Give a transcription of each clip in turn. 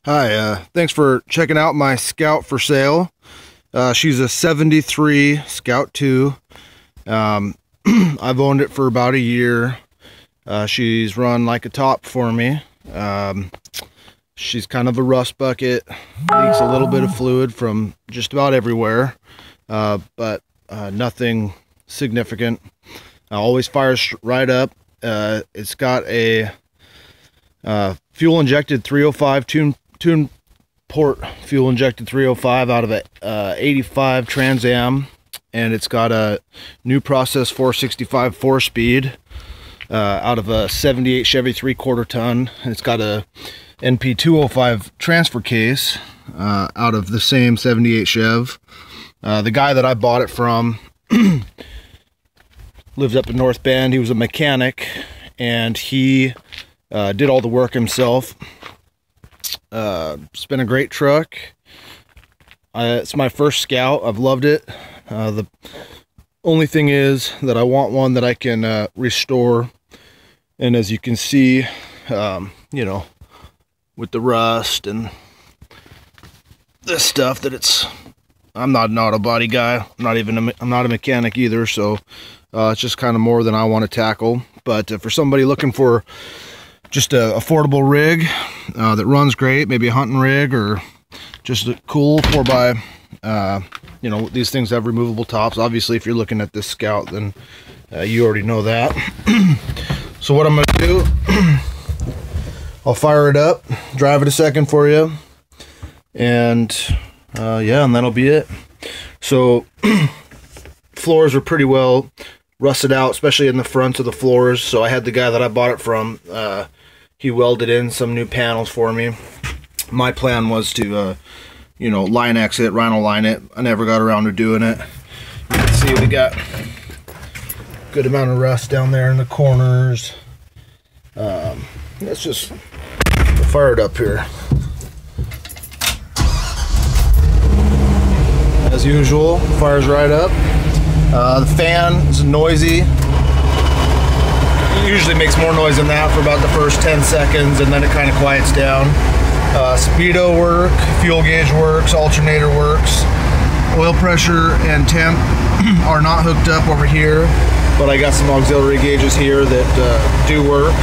Hi, thanks for checking out my Scout for sale. She's a 73 Scout 2. I've owned it for about a year. She's run like a top for me. She's kind of a rust bucket, leaks a little bit of fluid from just about everywhere, but nothing significant. Always fires right up. It's got a fuel injected 305 tune port fuel injected 305 out of a 85 Trans Am, and it's got a new process 465 4-speed out of a 78 Chevy 3/4 ton, and it's got a NP 205 transfer case out of the same 78 Chev. The guy that I bought it from lived up in North Bend. He was a mechanic, and he did all the work himself. It's been a great truck. It's my first Scout. I've loved it. The only thing is that I want one that I can restore, and as you can see, you know, with the rust and this stuff, that I'm not an auto body guy. I'm not a mechanic either, so it's just kind of more than I want to tackle. But for somebody looking for just a affordable rig that runs great, maybe a hunting rig or just a cool 4x, you know, these things have removable tops. Obviously, if you're looking at this Scout, then you already know that. So what I'm going to do, I'll fire it up, drive it a second for you, and yeah, and that'll be it. So floors are pretty well rusted out, especially in the fronts of the floors. So I had the guy that I bought it from, he welded in some new panels for me. My plan was to you know, line exit, rhino line it. I never got around to doing it. You can see we got a good amount of rust down there in the corners. Let's just fire it up here. As usual, fires right up. The fan is noisy. It usually makes more noise than that for about the first 10 seconds, and then it kind of quiets down. Speedo work, fuel gauge works, alternator works. Oil pressure and temp are not hooked up over here, but I got some auxiliary gauges here that do work.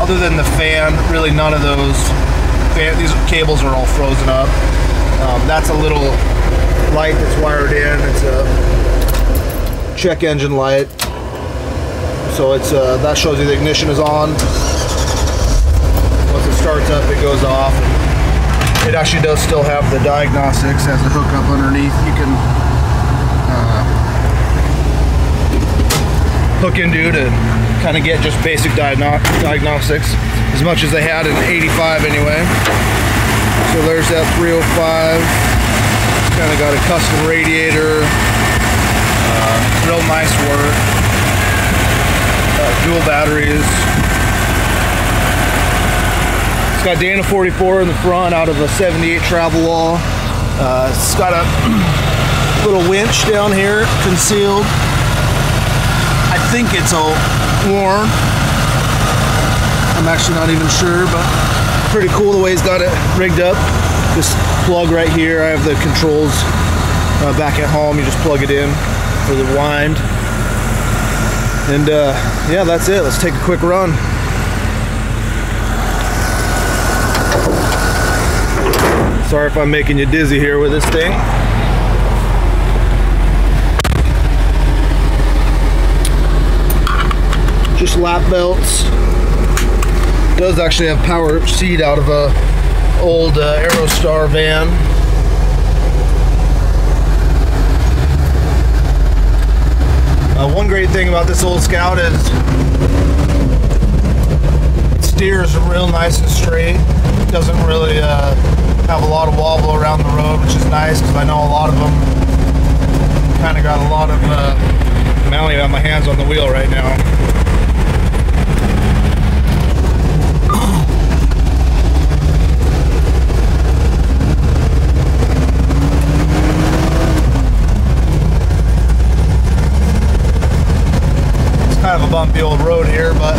Other than the fan, really none of those. These cables are all frozen up. That's a little light that's wired in. It's a check engine light, so it's that shows you the ignition is on. Once it starts up, it goes off. It actually does still have the diagnostics as a hookup underneath. You can hook into to kind of get just basic diagnostics, as much as they had in 85 anyway. So there's that 305. Kind of got a custom radiator. Real nice work. Dual batteries. It's got Dana 44 in the front out of a 78 Travelwall. It's got a little winch down here concealed. I think it's all worn. I'm actually not even sure, but pretty cool the way he's got it rigged up. This plug right here, I have the controls back at home. You just plug it in for the wind. And yeah, that's it. Let's take a quick run. Sorry if I'm making you dizzy here with this thing. Just lap belts. It does actually have power seat out of a old Aerostar van. One great thing about this old Scout is it steers real nice and straight. It doesn't really have a lot of wobble around the road, which is nice, because I know a lot of them kind of got a lot of I'm only have my hands on the wheel right now. Kind of a bumpy old road here, but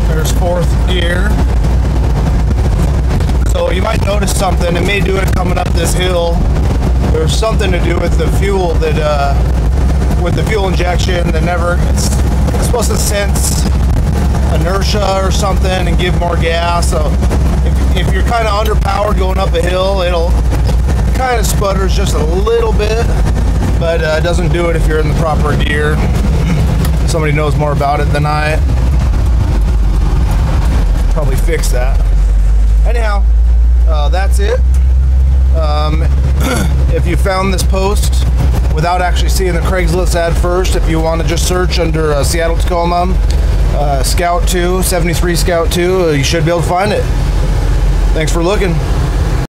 there's fourth gear. here. So you might notice something. It may do it coming up this hill. There's something to do with the fuel that, with the fuel injection that it's supposed to sense inertia or something and give more gas. So if you're kind of underpowered going up a hill, it'll kind of sputters just a little bit, but it doesn't do it if you're in the proper gear. Somebody knows more about it than I. Probably fix that. Anyhow, that's it. If you found this post without actually seeing the Craigslist ad first, if you want to just search under Seattle Tacoma Scout 2, 73 Scout 2, you should be able to find it. Thanks for looking.